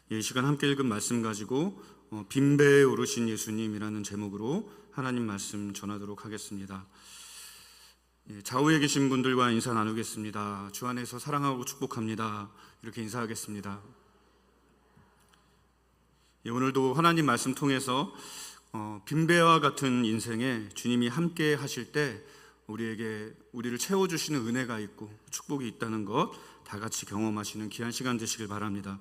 이 시간 함께 읽은 말씀 가지고 빈배에 오르신 예수님이라는 제목으로 하나님 말씀 전하도록 하겠습니다. 좌우에 계신 분들과 인사 나누겠습니다. 주 안에서 사랑하고 축복합니다. 이렇게 인사하겠습니다. 오늘도 하나님 말씀 통해서 빈배와 같은 인생에 주님이 함께 하실 때 우리를 채워주시는 은혜가 있고 축복이 있다는 것 다 같이 경험하시는 귀한 시간 되시길 바랍니다.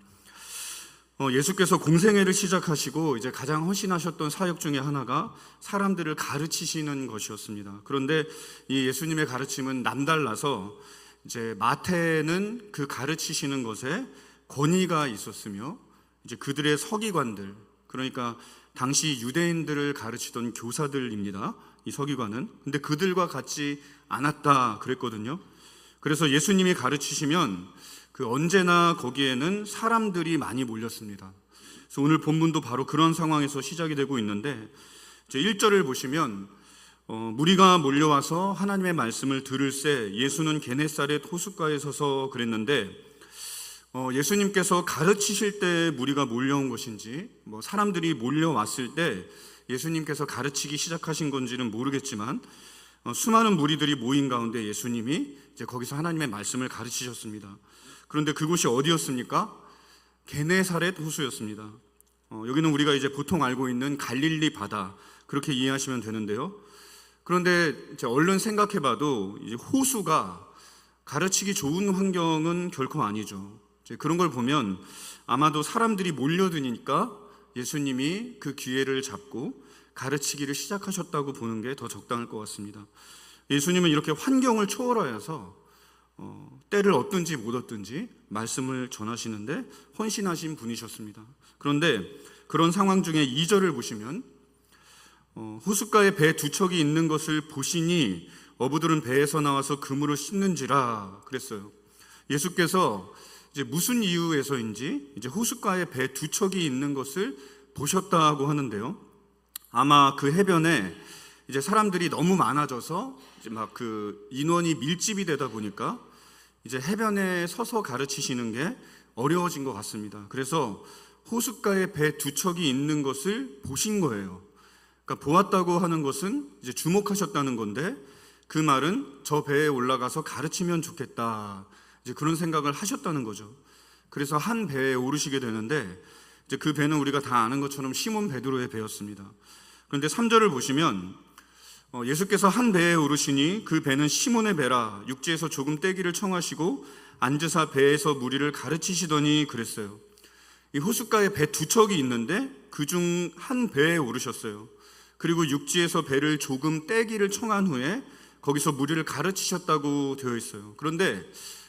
예수께서 공생애를 시작하시고 이제 가장 헌신하셨던 사역 중에 하나가 사람들을 가르치시는 것이었습니다. 그런데 이 예수님의 가르침은 남달라서 이제 마태는 그 가르치시는 것에 권위가 있었으며 이제 그들의 서기관들, 그러니까 당시 유대인들을 가르치던 교사들입니다. 이 서기관은. 근데 그들과 같지 않았다 그랬거든요. 그래서 예수님이 가르치시면 언제나 거기에는 사람들이 많이 몰렸습니다. 그래서 오늘 본문도 바로 그런 상황에서 시작이 되고 있는데 1절을 보시면 무리가 몰려와서 하나님의 말씀을 들을새 예수는 게네사렛 호숫가에 서서 그랬는데 예수님께서 가르치실 때 무리가 몰려온 것인지 사람들이 몰려왔을 때 예수님께서 가르치기 시작하신 건지는 모르겠지만 수많은 무리들이 모인 가운데 예수님이 이제 거기서 하나님의 말씀을 가르치셨습니다. 그런데 그곳이 어디였습니까? 게네사렛 호수였습니다. 여기는 우리가 이제 보통 알고 있는 갈릴리 바다 그렇게 이해하시면 되는데요. 그런데 이제 얼른 생각해봐도 이제 호수가 가르치기 좋은 환경은 결코 아니죠. 이제 그런 걸 보면 아마도 사람들이 몰려드니까 예수님이 그 기회를 잡고 가르치기를 시작하셨다고 보는 게 더 적당할 것 같습니다. 예수님은 이렇게 환경을 초월하여서 때를 얻든지 못 얻든지 말씀을 전하시는데 헌신하신 분이셨습니다. 그런데 그런 상황 중에 2절을 보시면 호숫가에 배 두 척이 있는 것을 보시니 어부들은 배에서 나와서 그물을 씻는지라 그랬어요. 예수께서 이제 무슨 이유에서인지 이제 호숫가에 배 두 척이 있는 것을 보셨다고 하는데요. 아마 그 해변에 이제 사람들이 너무 많아져서 이제 인원이 밀집이 되다 보니까 이제 해변에 서서 가르치시는 게 어려워진 것 같습니다. 그래서 호숫가에 배 두 척이 있는 것을 보신 거예요. 그러니까 보았다고 하는 것은 이제 주목하셨다는 건데 그 말은 저 배에 올라가서 가르치면 좋겠다. 이제 그런 생각을 하셨다는 거죠. 그래서 한 배에 오르시게 되는데 이제 그 배는 우리가 다 아는 것처럼 시몬 베드로의 배였습니다. 그런데 3절을 보시면 예수께서 한 배에 오르시니 그 배는 시몬의 배라 육지에서 조금 떼기를 청하시고 앉으사 배에서 무리를 가르치시더니 그랬어요. 이 호숫가에 배 두 척이 있는데 그중 한 배에 오르셨어요. 그리고 육지에서 배를 조금 떼기를 청한 후에 거기서 무리를 가르치셨다고 되어 있어요. 그런데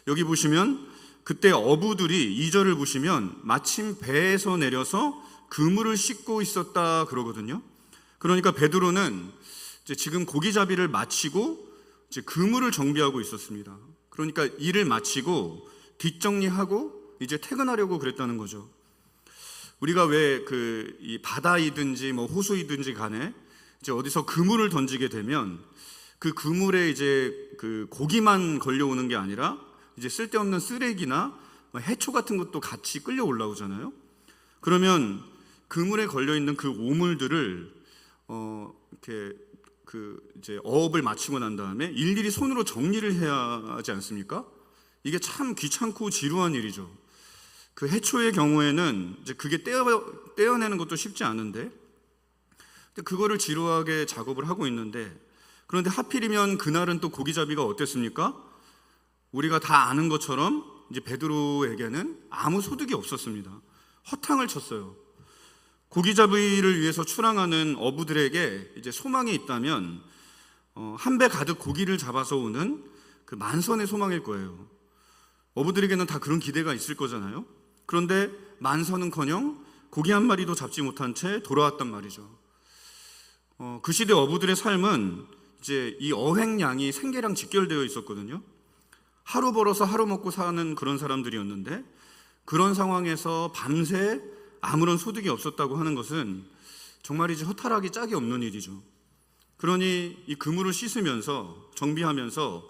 여기 보시면 그때 어부들이 2절을 보시면 마침 배에서 내려서 그물을 씻고 있었다 그러거든요. 그러니까 베드로는 이제 지금 고기잡이를 마치고 이제 그물을 정비하고 있었습니다. 그러니까 일을 마치고 뒷정리하고 이제 퇴근하려고 그랬다는 거죠. 우리가 왜 이 바다이든지 호수이든지 간에 이제 어디서 그물을 던지게 되면 그 그물에 이제 고기만 걸려오는 게 아니라 이제 쓸데없는 쓰레기나 해초 같은 것도 같이 끌려 올라오잖아요. 그러면 그물에 걸려 있는 그 오물들을 이렇게 이제 어업을 마치고 난 다음에 일일이 손으로 정리를 해야 하지 않습니까? 이게 참 귀찮고 지루한 일이죠. 그 해초의 경우에는 이제 그게 떼어내는 것도 쉽지 않은데 그거를 지루하게 작업을 하고 있는데 그런데 하필이면 그날은 또 고기잡이가 어땠습니까? 우리가 다 아는 것처럼 이제 베드로에게는 아무 소득이 없었습니다. 허탕을 쳤어요. 고기잡이를 위해서 출항하는 어부들에게 이제 소망이 있다면 한 배 가득 고기를 잡아서 오는 그 만선의 소망일 거예요. 어부들에게는 다 그런 기대가 있을 거잖아요. 그런데 만선은커녕 고기 한 마리도 잡지 못한 채 돌아왔단 말이죠. 그 시대 어부들의 삶은 이제 이 어획량이 생계랑 직결되어 있었거든요. 하루 벌어서 하루 먹고 사는 그런 사람들이었는데 그런 상황에서 밤새 아무런 소득이 없었다고 하는 것은 정말이지 허탈하기 짝이 없는 일이죠. 그러니 이 그물을 씻으면서 정비하면서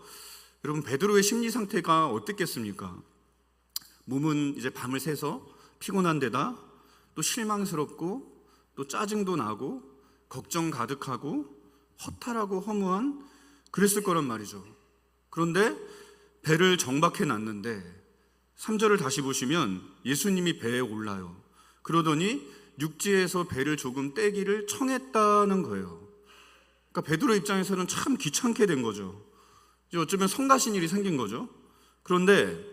여러분 베드로의 심리 상태가 어땠겠습니까? 몸은 이제 밤을 새서 피곤한 데다 또 실망스럽고 또 짜증도 나고 걱정 가득하고 허탈하고 허무한 그랬을 거란 말이죠. 그런데 배를 정박해 놨는데 3절을 다시 보시면 예수님이 배에 올라요. 그러더니 육지에서 배를 조금 떼기를 청했다는 거예요. 그러니까 베드로 입장에서는 참 귀찮게 된 거죠. 이제 어쩌면 성가신 일이 생긴 거죠. 그런데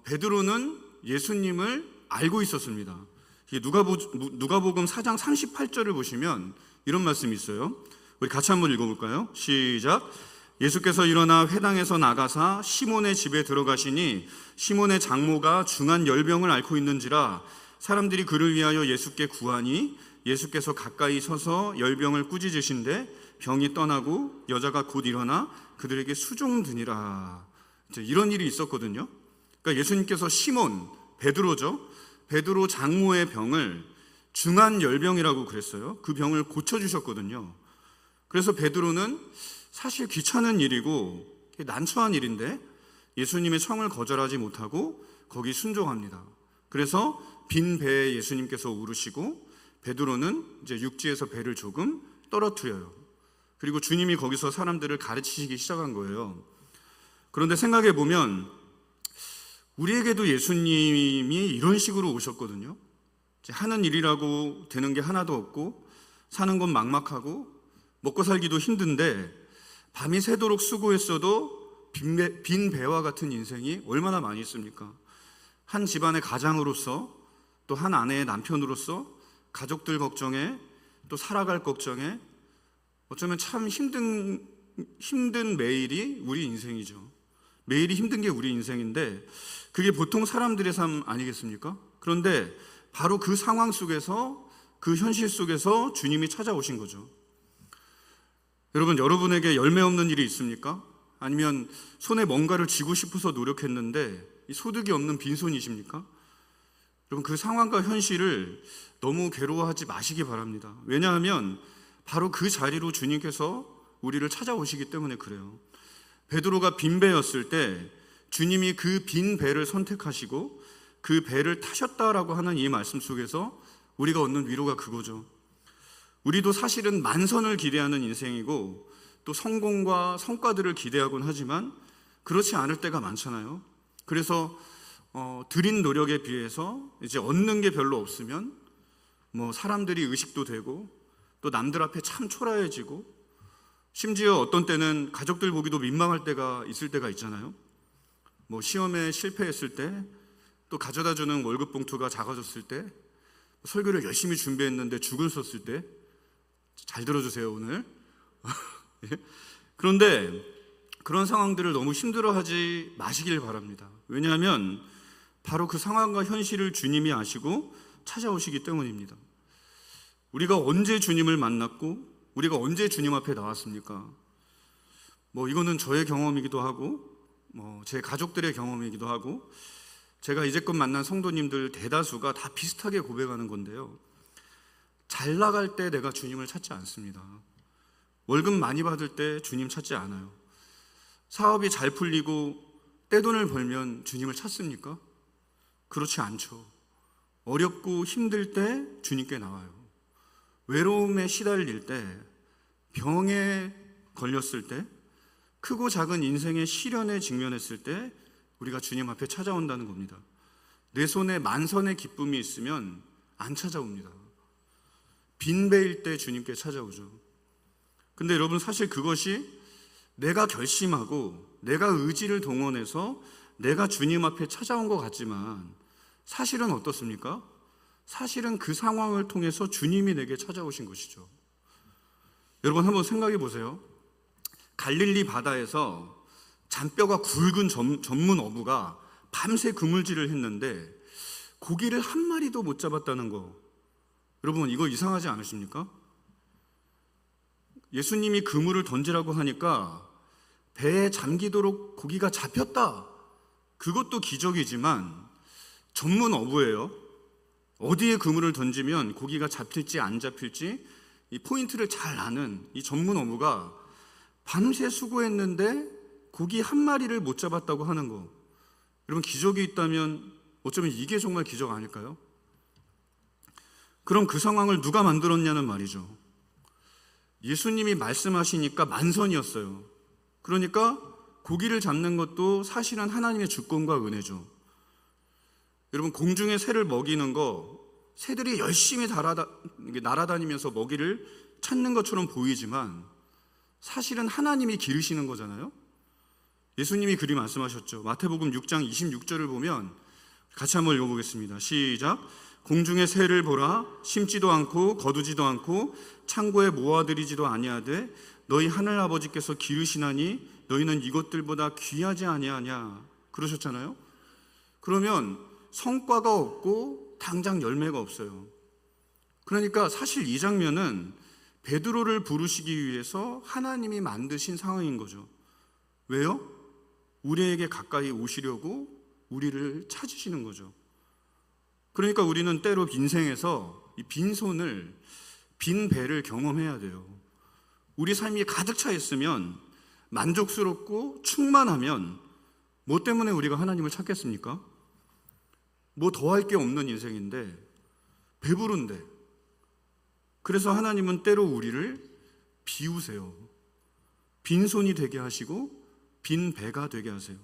베드로는 예수님을 알고 있었습니다. 누가복음 4장 38절을 보시면 이런 말씀이 있어요. 우리 같이 한번 읽어볼까요? 시작. 예수께서 일어나 회당에서 나가사 시몬의 집에 들어가시니 시몬의 장모가 중한 열병을 앓고 있는지라 사람들이 그를 위하여 예수께 구하니 예수께서 가까이 서서 열병을 꾸짖으신데 병이 떠나고 여자가 곧 일어나 그들에게 수종드니라. 이런 일이 있었거든요. 그러니까 예수님께서 시몬, 베드로죠. 베드로 장모의 병을 중한 열병이라고 그랬어요. 그 병을 고쳐주셨거든요. 그래서 베드로는 사실 귀찮은 일이고 난처한 일인데 예수님의 청을 거절하지 못하고 거기 순종합니다. 그래서 빈 배에 예수님께서 오르시고 베드로는 이제 육지에서 배를 조금 떨어뜨려요. 그리고 주님이 거기서 사람들을 가르치시기 시작한 거예요. 그런데 생각해 보면 우리에게도 예수님이 이런 식으로 오셨거든요. 하는 일이라고 되는 게 하나도 없고 사는 건 막막하고 먹고 살기도 힘든데 밤이 새도록 수고했어도 빈 배와 같은 인생이 얼마나 많이 있습니까? 한 집안의 가장으로서 또 한 아내의 남편으로서 가족들 걱정에 또 살아갈 걱정에 어쩌면 참 힘든 매일이 우리 인생이죠. 매일이 힘든 게 우리 인생인데 그게 보통 사람들의 삶 아니겠습니까? 그런데 바로 그 상황 속에서 그 현실 속에서 주님이 찾아오신 거죠. 여러분에게 열매 없는 일이 있습니까? 아니면 손에 뭔가를 쥐고 싶어서 노력했는데 소득이 없는 빈손이십니까? 여러분 그 상황과 현실을 너무 괴로워하지 마시기 바랍니다. 왜냐하면 바로 그 자리로 주님께서 우리를 찾아오시기 때문에 그래요. 베드로가 빈 배였을 때 주님이 그 빈 배를 선택하시고 그 배를 타셨다라고 하는 이 말씀 속에서 우리가 얻는 위로가 그거죠. 우리도 사실은 만선을 기대하는 인생이고 또 성공과 성과들을 기대하곤 하지만 그렇지 않을 때가 많잖아요. 그래서 들인 노력에 비해서 이제 얻는 게 별로 없으면 사람들이 의식도 되고 또 남들 앞에 참 초라해지고 심지어 어떤 때는 가족들 보기도 민망할 때가 있을 때가 있잖아요. 시험에 실패했을 때 또 가져다 주는 월급 봉투가 작아졌을 때 설교를 열심히 준비했는데 죽을 썼을 때 잘 들어주세요 오늘. 그런데 그런 상황들을 너무 힘들어하지 마시길 바랍니다. 왜냐하면 바로 그 상황과 현실을 주님이 아시고 찾아오시기 때문입니다. 우리가 언제 주님을 만났고 우리가 언제 주님 앞에 나왔습니까? 이거는 저의 경험이기도 하고 제 가족들의 경험이기도 하고 제가 이제껏 만난 성도님들 대다수가 다 비슷하게 고백하는 건데요. 잘 나갈 때 내가 주님을 찾지 않습니다. 월급 많이 받을 때 주님 찾지 않아요. 사업이 잘 풀리고 떼돈을 벌면 주님을 찾습니까? 그렇지 않죠. 어렵고 힘들 때 주님께 나와요. 외로움에 시달릴 때, 병에 걸렸을 때, 크고 작은 인생의 시련에 직면했을 때 우리가 주님 앞에 찾아온다는 겁니다. 내 손에 만선의 기쁨이 있으면 안 찾아옵니다. 빈 배일 때 주님께 찾아오죠. 근데 여러분 사실 그것이 내가 결심하고 내가 의지를 동원해서 내가 주님 앞에 찾아온 것 같지만 사실은 어떻습니까? 사실은 그 상황을 통해서 주님이 내게 찾아오신 것이죠. 여러분 한번 생각해 보세요. 갈릴리 바다에서 잔뼈가 굵은 전문 어부가 밤새 그물질을 했는데 고기를 한 마리도 못 잡았다는 거, 여러분 이거 이상하지 않으십니까? 예수님이 그물을 던지라고 하니까 배에 잠기도록 고기가 잡혔다. 그것도 기적이지만 전문 어부예요. 어디에 그물을 던지면 고기가 잡힐지 안 잡힐지 이 포인트를 잘 아는 이 전문 어부가 밤새 수고했는데 고기 한 마리를 못 잡았다고 하는 거, 여러분 기적이 있다면 어쩌면 이게 정말 기적 아닐까요? 그럼 그 상황을 누가 만들었냐는 말이죠. 예수님이 말씀하시니까 만선이었어요. 그러니까 고기를 잡는 것도 사실은 하나님의 주권과 은혜죠. 여러분, 공중에 새를 먹이는 거, 새들이 열심히 날아다니면서 먹이를 찾는 것처럼 보이지만 사실은 하나님이 기르시는 거잖아요. 예수님이 그리 말씀하셨죠. 마태복음 6장 26절을 보면 같이 한번 읽어보겠습니다. 시작. 공중의 새를 보라. 심지도 않고 거두지도 않고 창고에 모아들이지도 아니하되 너희 하늘 아버지께서 기르시나니 너희는 이것들보다 귀하지 아니하냐, 그러셨잖아요. 그러면 성과가 없고 당장 열매가 없어요. 그러니까 사실 이 장면은 베드로를 부르시기 위해서 하나님이 만드신 상황인 거죠. 왜요? 우리에게 가까이 오시려고 우리를 찾으시는 거죠. 그러니까 우리는 때로 인생에서 이 빈손을, 빈 배를 경험해야 돼요. 우리 삶이 가득 차 있으면, 만족스럽고 충만하면 뭐 때문에 우리가 하나님을 찾겠습니까? 뭐 더할 게 없는 인생인데, 배부른데. 그래서 하나님은 때로 우리를 비우세요. 빈손이 되게 하시고 빈 배가 되게 하세요.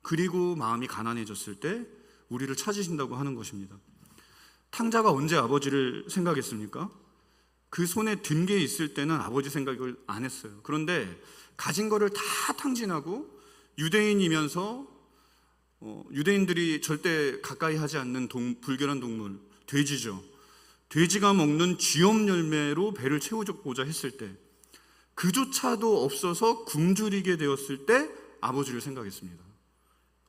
그리고 마음이 가난해졌을 때 우리를 찾으신다고 하는 것입니다. 탕자가 언제 아버지를 생각했습니까? 그 손에 든 게 있을 때는 아버지 생각을 안 했어요. 그런데 가진 거를 다 탕진하고, 유대인이면서 유대인들이 절대 가까이 하지 않는 불결한 동물, 돼지죠. 돼지가 먹는 쥐염 열매로 배를 채우고자 했을 때, 그조차도 없어서 굶주리게 되었을 때 아버지를 생각했습니다.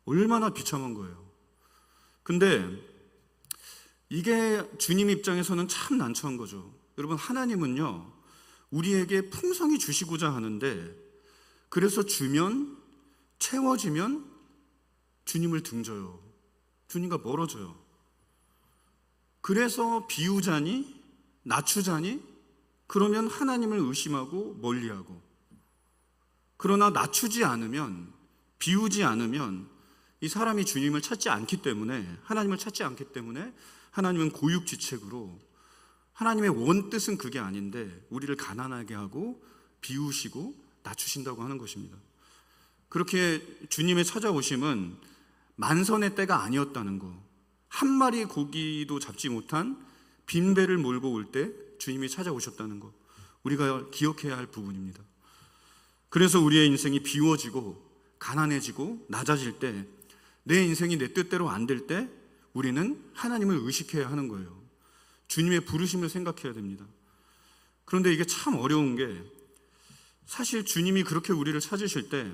얼마나 비참한 거예요. 근데 이게 주님 입장에서는 참 난처한 거죠. 여러분, 하나님은요, 우리에게 풍성히 주시고자 하는데, 그래서 주면, 채워지면 주님을 등져요. 주님과 멀어져요. 그래서 비우자니, 낮추자니, 그러면 하나님을 의심하고 멀리하고, 그러나 낮추지 않으면, 비우지 않으면 이 사람이 주님을 찾지 않기 때문에, 하나님을 찾지 않기 때문에 하나님은 고육지책으로, 하나님의 원뜻은 그게 아닌데 우리를 가난하게 하고 비우시고 낮추신다고 하는 것입니다. 그렇게 주님의 찾아오심은 만선의 때가 아니었다는 거, 한 마리 고기도 잡지 못한 빈 배를 몰고 올 때 주님이 찾아오셨다는 거, 우리가 기억해야 할 부분입니다. 그래서 우리의 인생이 비워지고 가난해지고 낮아질 때, 내 인생이 내 뜻대로 안 될 때 우리는 하나님을 의식해야 하는 거예요. 주님의 부르심을 생각해야 됩니다. 그런데 이게 참 어려운 게, 사실 주님이 그렇게 우리를 찾으실 때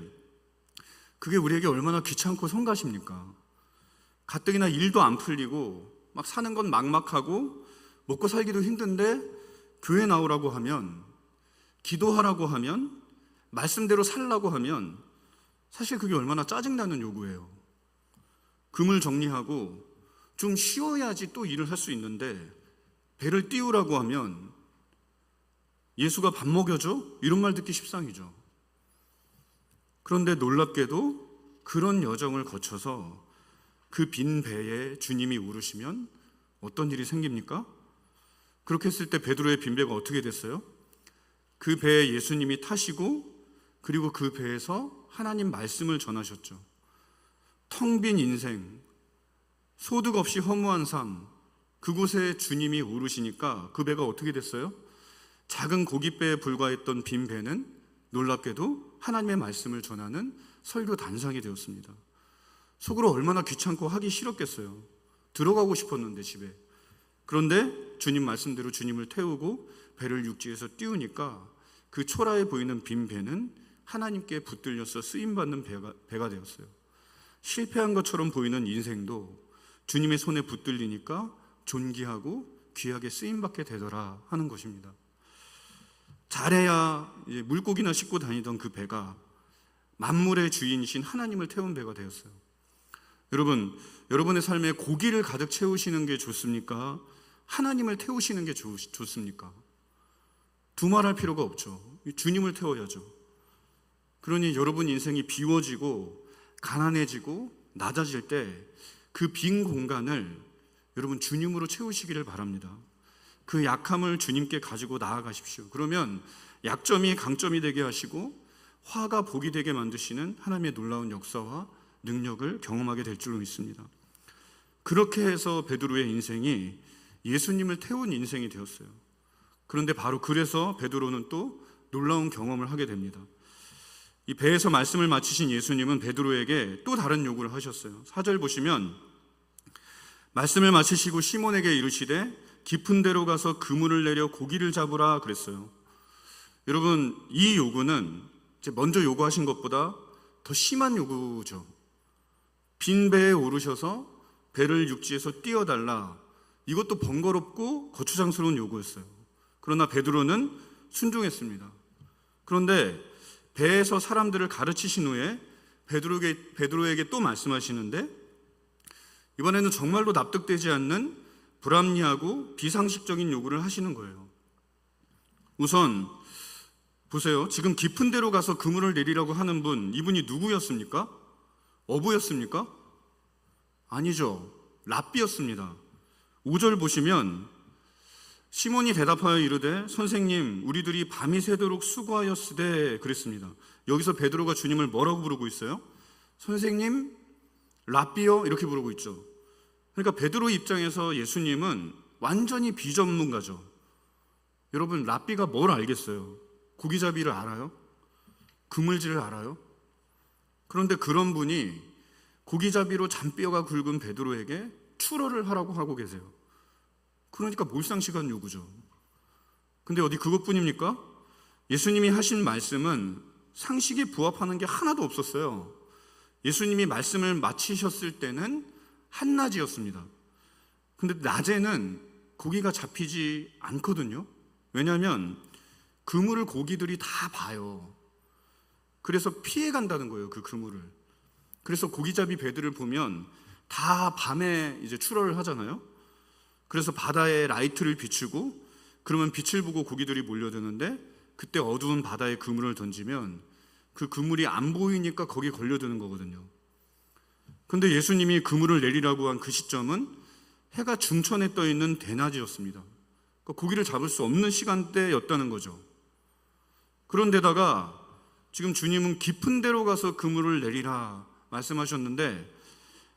그게 우리에게 얼마나 귀찮고 성가십니까? 가뜩이나 일도 안 풀리고 막 사는 건 막막하고 먹고 살기도 힘든데 교회 나오라고 하면, 기도하라고 하면, 말씀대로 살라고 하면 사실 그게 얼마나 짜증나는 요구예요. 금을 정리하고 좀 쉬어야지 또 일을 할 수 있는데, 배를 띄우라고 하면 예수가 밥 먹여줘? 이런 말 듣기 십상이죠. 그런데 놀랍게도 그런 여정을 거쳐서 그 빈 배에 주님이 오르시면 어떤 일이 생깁니까? 그렇게 했을 때 베드로의 빈 배가 어떻게 됐어요? 그 배에 예수님이 타시고, 그리고 그 배에서 하나님 말씀을 전하셨죠. 텅 빈 인생, 소득 없이 허무한 삶, 그곳에 주님이 오르시니까 그 배가 어떻게 됐어요? 작은 고깃배에 불과했던 빈 배는 놀랍게도 하나님의 말씀을 전하는 설교 단상이 되었습니다. 속으로 얼마나 귀찮고 하기 싫었겠어요. 들어가고 싶었는데 집에. 그런데 주님 말씀대로 주님을 태우고 배를 육지에서 띄우니까 그 초라해 보이는 빈 배는 하나님께 붙들려서 쓰임받는 배가 되었어요. 실패한 것처럼 보이는 인생도 주님의 손에 붙들리니까 존귀하고 귀하게 쓰임받게 되더라 하는 것입니다. 잘해야 물고기나 싣고 다니던 그 배가 만물의 주인이신 하나님을 태운 배가 되었어요. 여러분, 여러분의 삶에 고기를 가득 채우시는 게 좋습니까? 하나님을 태우시는 게 좋습니까? 두말할 필요가 없죠. 주님을 태워야죠. 그러니 여러분 인생이 비워지고 가난해지고 낮아질 때 그 빈 공간을 여러분 주님으로 채우시기를 바랍니다. 그 약함을 주님께 가지고 나아가십시오. 그러면 약점이 강점이 되게 하시고 화가 복이 되게 만드시는 하나님의 놀라운 역사와 능력을 경험하게 될 줄로 믿습니다. 그렇게 해서 베드로의 인생이 예수님을 태운 인생이 되었어요. 그런데 바로 그래서 베드로는 또 놀라운 경험을 하게 됩니다. 이 배에서 말씀을 마치신 예수님은 베드로에게 또 다른 요구를 하셨어요. 4절 보시면 말씀을 마치시고 시몬에게 이르시되 깊은 데로 가서 그물을 내려 고기를 잡으라 그랬어요. 여러분, 이 요구는 먼저 요구하신 것보다 더 심한 요구죠. 빈 배에 오르셔서 배를 육지에서 띄워달라. 이것도 번거롭고 거추장스러운 요구였어요. 그러나 베드로는 순종했습니다. 그런데 배에서 사람들을 가르치신 후에 베드로에게 또 말씀하시는데 이번에는 정말로 납득되지 않는 불합리하고 비상식적인 요구를 하시는 거예요. 우선 보세요. 지금 깊은 데로 가서 그물을 내리라고 하는 분, 이분이 누구였습니까? 어부였습니까? 아니죠. 랍비였습니다. 5절 보시면 시몬이 대답하여 이르되 선생님 우리들이 밤이 새도록 수고하였으되 그랬습니다. 여기서 베드로가 주님을 뭐라고 부르고 있어요? 선생님, 랍비요 이렇게 부르고 있죠. 그러니까 베드로 입장에서 예수님은 완전히 비전문가죠. 여러분, 랍비가 뭘 알겠어요? 고기잡이를 알아요? 그물질을 알아요? 그런데 그런 분이 고기잡이로 잔뼈가 굵은 베드로에게 출어를 하라고 하고 계세요. 그러니까 몰상식한 요구죠. 근데 어디 그것뿐입니까? 예수님이 하신 말씀은 상식에 부합하는 게 하나도 없었어요. 예수님이 말씀을 마치셨을 때는 한낮이었습니다. 근데 낮에는 고기가 잡히지 않거든요. 왜냐하면 그물을 고기들이 다 봐요. 그래서 피해 간다는 거예요, 그 그물을. 그래서 고기잡이 배들을 보면 다 밤에 이제 출어를 하잖아요. 그래서 바다에 라이트를 비추고 그러면 빛을 보고 고기들이 몰려드는데 그때 어두운 바다에 그물을 던지면 그 그물이 안 보이니까 거기에 걸려드는 거거든요. 근데 예수님이 그물을 내리라고 한 그 시점은 해가 중천에 떠 있는 대낮이었습니다. 그러니까 고기를 잡을 수 없는 시간대였다는 거죠. 그런데다가 지금 주님은 깊은 데로 가서 그물을 내리라 말씀하셨는데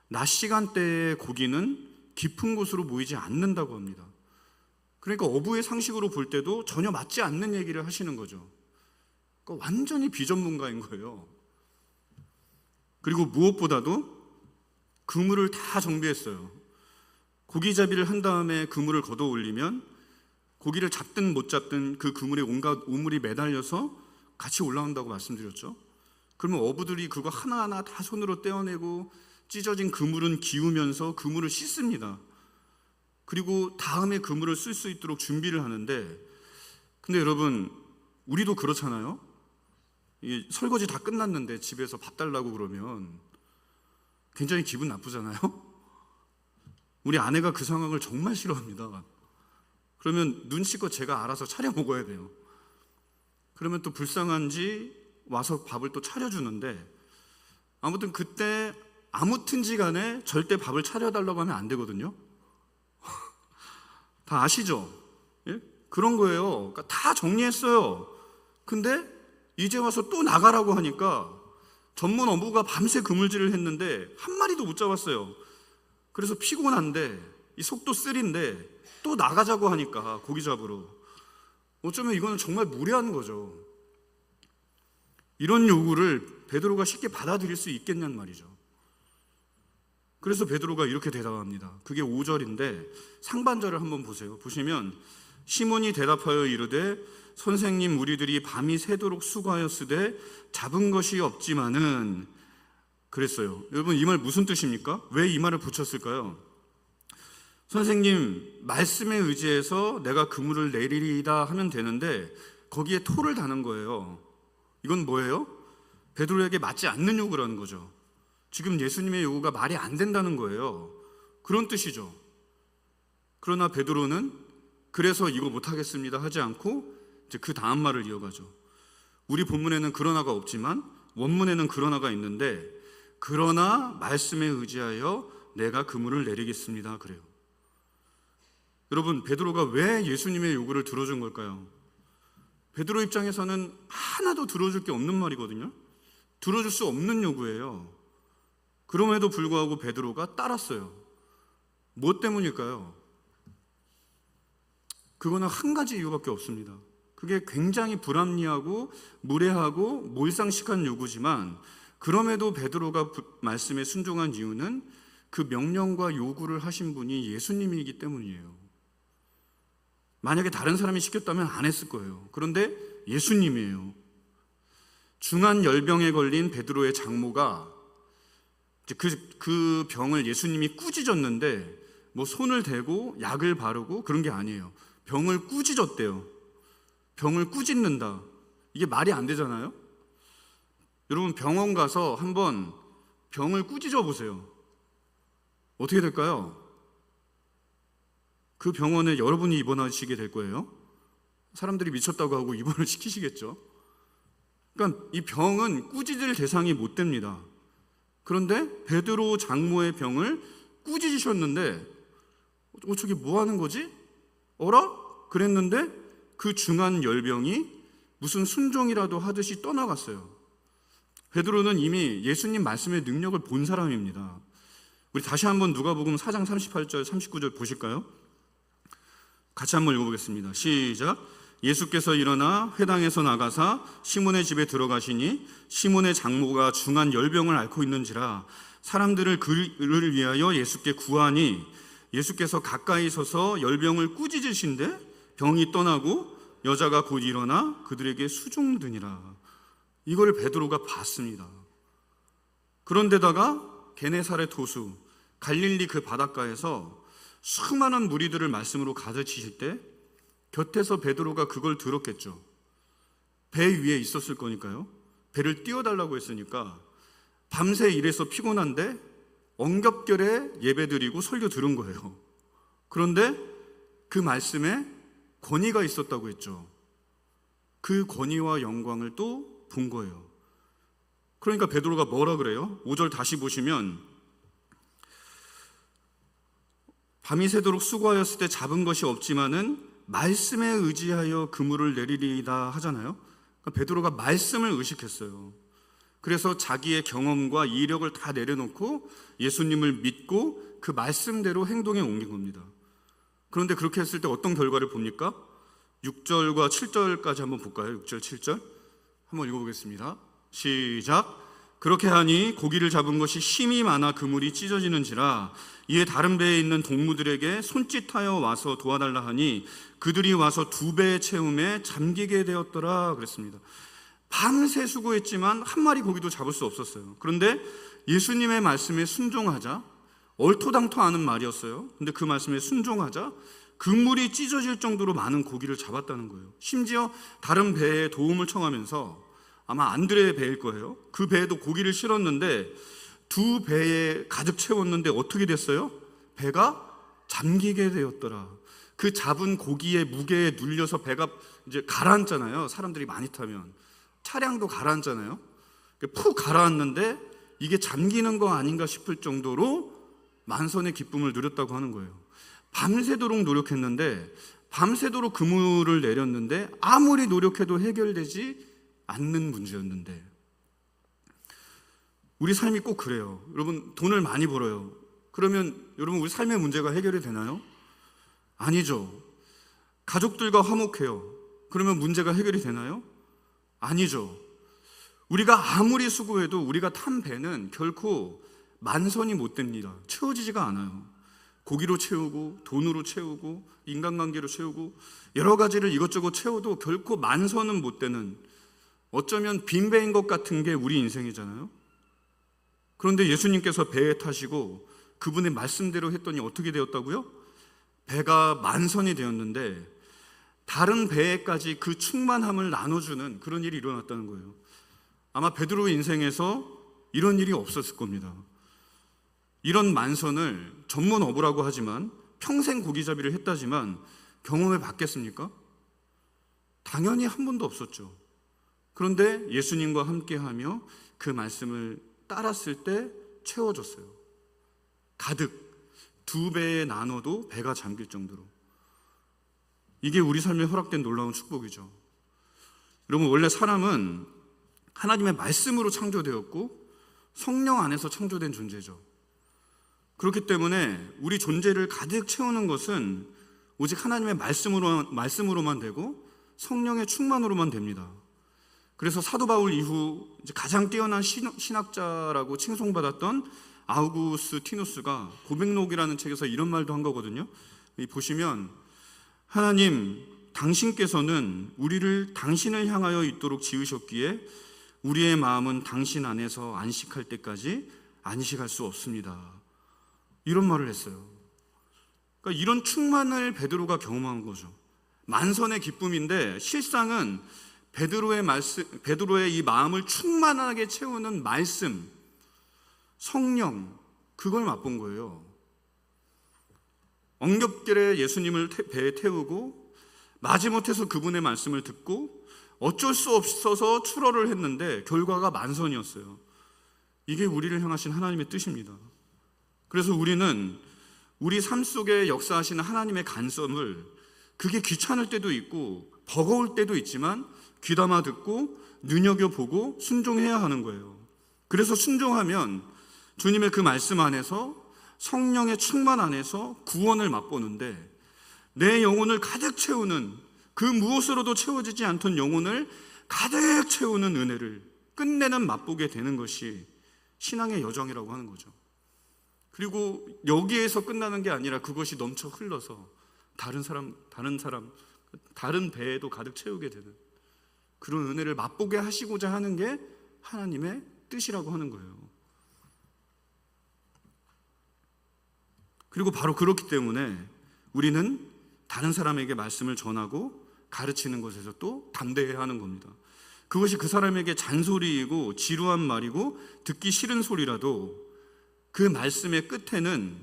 낮 시간대의 고기는 깊은 곳으로 모이지 않는다고 합니다. 그러니까 어부의 상식으로 볼 때도 전혀 맞지 않는 얘기를 하시는 거죠. 그러니까 완전히 비전문가인 거예요. 그리고 무엇보다도 그물을 다 정비했어요. 고기잡이를 한 다음에 그물을 걷어 올리면 고기를 잡든 못 잡든 그 그물에 온갖 우물이 매달려서 같이 올라온다고 말씀드렸죠. 그러면 어부들이 그거 하나하나 다 손으로 떼어내고 찢어진 그물은 기우면서 그물을 씻습니다. 그리고 다음에 그물을 쓸 수 있도록 준비를 하는데, 근데 여러분, 우리도 그렇잖아요. 이게 설거지 다 끝났는데 집에서 밥 달라고 그러면 굉장히 기분 나쁘잖아요. 우리 아내가 그 상황을 정말 싫어합니다. 그러면 눈치껏 제가 알아서 차려 먹어야 돼요. 그러면 또 불쌍한지 와서 밥을 또 차려주는데, 아무튼 그때 아무튼지 간에 절대 밥을 차려달라고 하면 안 되거든요. 다 아시죠? 예? 그런 거예요. 그러니까 다 정리했어요. 근데 이제 와서 또 나가라고 하니까 전문 어부가 밤새 그물질을 했는데 한 마리도 못 잡았어요. 그래서 피곤한데 이 속도 쓰린데 또 나가자고 하니까 고기 잡으러, 어쩌면 이거는 정말 무례한 거죠. 이런 요구를 베드로가 쉽게 받아들일 수 있겠냐는 말이죠. 그래서 베드로가 이렇게 대답합니다. 그게 5절인데 상반절을 한번 보세요. 보시면 시몬이 대답하여 이르되 선생님 우리들이 밤이 새도록 수고하였으되 잡은 것이 없지만은 그랬어요. 여러분, 이 말 무슨 뜻입니까? 왜 이 말을 붙였을까요? 선생님 말씀에 의지해서 내가 그물을 내리리이다 하면 되는데 거기에 토를 다는 거예요. 이건 뭐예요? 베드로에게 맞지 않는 요구라는 거죠. 지금 예수님의 요구가 말이 안 된다는 거예요. 그런 뜻이죠. 그러나 베드로는 그래서 이거 못하겠습니다 하지 않고 이제 그 다음 말을 이어가죠. 우리 본문에는 그러나가 없지만 원문에는 그러나가 있는데 그러나 말씀에 의지하여 내가 그물을 내리겠습니다. 그래요. 여러분, 베드로가 왜 예수님의 요구를 들어준 걸까요? 베드로 입장에서는 하나도 들어줄 게 없는 말이거든요. 들어줄 수 없는 요구예요. 그럼에도 불구하고 베드로가 따랐어요. 뭐 때문일까요? 그거는 한 가지 이유밖에 없습니다. 그게 굉장히 불합리하고 무례하고 몰상식한 요구지만, 그럼에도 베드로가 말씀에 순종한 이유는 그 명령과 요구를 하신 분이 예수님이기 때문이에요. 만약에 다른 사람이 시켰다면 안 했을 거예요. 그런데 예수님이에요. 중한 열병에 걸린 베드로의 장모가 그 병을 예수님이 꾸짖었는데 뭐 손을 대고 약을 바르고 그런 게 아니에요. 병을 꾸짖었대요. 병을 꾸짖는다. 이게 말이 안 되잖아요. 여러분, 병원 가서 한번 병을 꾸짖어 보세요. 어떻게 될까요? 그 병원에 여러분이 입원하시게 될 거예요. 사람들이 미쳤다고 하고 입원을 시키시겠죠. 그러니까 이 병은 꾸짖을 대상이 못 됩니다. 그런데 베드로 장모의 병을 꾸짖으셨는데 저게 뭐 하는 거지? 어라? 그랬는데 그 중한 열병이 무슨 순종이라도 하듯이 떠나갔어요. 베드로는 이미 예수님 말씀의 능력을 본 사람입니다. 우리 다시 한번 누가복음 4장 38절 39절 보실까요? 같이 한번 읽어보겠습니다. 시작. 예수께서 일어나 회당에서 나가사 시몬의 집에 들어가시니 시몬의 장모가 중한 열병을 앓고 있는지라 사람들을 그를 위하여 예수께 구하니 예수께서 가까이 서서 열병을 꾸짖으신데 병이 떠나고 여자가 곧 일어나 그들에게 수종드니라. 이걸 베드로가 봤습니다. 그런데다가 게네사렛 호수 갈릴리 그 바닷가에서 수많은 무리들을 말씀으로 가르치실 때 곁에서 베드로가 그걸 들었겠죠. 배 위에 있었을 거니까요. 배를 띄워달라고 했으니까 밤새 일해서 피곤한데 엉겹결에 예배드리고 설교 들은 거예요. 그런데 그 말씀에 권위가 있었다고 했죠. 그 권위와 영광을 또 본 거예요. 그러니까 베드로가 뭐라 그래요? 5절 다시 보시면 밤이 새도록 수고하였을 때 잡은 것이 없지만은 말씀에 의지하여 그물을 내리리이다 하잖아요. 그러니까 베드로가 말씀을 의식했어요. 그래서 자기의 경험과 이력을 다 내려놓고 예수님을 믿고 그 말씀대로 행동에 옮긴 겁니다. 그런데 그렇게 했을 때 어떤 결과를 봅니까? 6절과 7절까지 한번 볼까요? 6절, 7절 한번 읽어보겠습니다. 시작. 그렇게 하니 고기를 잡은 것이 심이 많아 그물이 찢어지는지라 이에 다른 배에 있는 동무들에게 손짓하여 와서 도와달라 하니 그들이 와서 2배 채움에 잠기게 되었더라 그랬습니다. 밤새 수고했지만 한 마리 고기도 잡을 수 없었어요. 그런데 예수님의 말씀에 순종하자, 얼토당토 않은 말이었어요. 근데 그 말씀에 순종하자 그물이 찢어질 정도로 많은 고기를 잡았다는 거예요. 심지어 다른 배에 도움을 청하면서, 아마 안드레의 배일 거예요. 그 배에도 고기를 실었는데 2배에 가득 채웠는데 어떻게 됐어요? 배가 잠기게 되었더라. 그 잡은 고기의 무게에 눌려서 배가 이제 가라앉잖아요. 사람들이 많이 타면 차량도 가라앉잖아요. 푹 가라앉는데 이게 잠기는 거 아닌가 싶을 정도로 만선의 기쁨을 누렸다고 하는 거예요. 밤새도록 노력했는데, 밤새도록 그물을 내렸는데 아무리 노력해도 해결되지 않는 문제였는데, 우리 삶이 꼭 그래요. 여러분, 돈을 많이 벌어요. 그러면 여러분 우리 삶의 문제가 해결이 되나요? 아니죠. 가족들과 화목해요. 그러면 문제가 해결이 되나요? 아니죠. 우리가 아무리 수고해도 우리가 탄 배는 결코 만선이 못 됩니다. 채워지지가 않아요. 고기로 채우고 돈으로 채우고 인간관계로 채우고 여러 가지를 이것저것 채워도 결코 만선은 못 되는, 어쩌면 빈배인 것 같은 게 우리 인생이잖아요. 그런데 예수님께서 배에 타시고 그분의 말씀대로 했더니 어떻게 되었다고요? 배가 만선이 되었는데 다른 배에까지 그 충만함을 나눠주는 그런 일이 일어났다는 거예요. 아마 베드로 인생에서 이런 일이 없었을 겁니다. 이런 만선을 전문 어부라고 하지만 평생 고기잡이를 했다지만 경험해 봤겠습니까? 당연히 한 번도 없었죠. 그런데 예수님과 함께하며 그 말씀을 따랐을 때 채워졌어요. 가득 2배에 나눠도 배가 잠길 정도로. 이게 우리 삶에 허락된 놀라운 축복이죠. 여러분, 원래 사람은 하나님의 말씀으로 창조되었고 성령 안에서 창조된 존재죠. 그렇기 때문에 우리 존재를 가득 채우는 것은 오직 하나님의 말씀으로만 되고 성령의 충만으로만 됩니다. 그래서 사도 바울 이후 가장 뛰어난 신학자라고 칭송받았던 아우구스티누스가 고백록이라는 책에서 이런 말도 한 거거든요. 보시면 하나님, 당신께서는 우리를 당신을 향하여 있도록 지으셨기에 우리의 마음은 당신 안에서 안식할 때까지 안식할 수 없습니다. 이런 말을 했어요. 그러니까 이런 충만을 베드로가 경험한 거죠. 만선의 기쁨인데 실상은 베드로의 이 마음을 충만하게 채우는 말씀, 성령, 그걸 맛본 거예요. 엉겹결에 예수님을 배에 태우고 마지못해서 그분의 말씀을 듣고 어쩔 수 없어서 출어를 했는데 결과가 만선이었어요. 이게 우리를 향하신 하나님의 뜻입니다. 그래서 우리는 우리 삶 속에 역사하시는 하나님의 간섭을, 그게 귀찮을 때도 있고 버거울 때도 있지만 귀담아 듣고 눈여겨보고 순종해야 하는 거예요. 그래서 순종하면 주님의 그 말씀 안에서, 성령의 충만 안에서 구원을 맛보는데, 내 영혼을 가득 채우는, 그 무엇으로도 채워지지 않던 영혼을 가득 채우는 은혜를 끝내는 맛보게 되는 것이 신앙의 여정이라고 하는 거죠. 그리고 여기에서 끝나는 게 아니라 그것이 넘쳐 흘러서 다른 배에도 가득 채우게 되는 그런 은혜를 맛보게 하시고자 하는 게 하나님의 뜻이라고 하는 거예요. 그리고 바로 그렇기 때문에 우리는 다른 사람에게 말씀을 전하고 가르치는 것에서 또 담대해야 하는 겁니다. 그것이 그 사람에게 잔소리이고 지루한 말이고 듣기 싫은 소리라도 그 말씀의 끝에는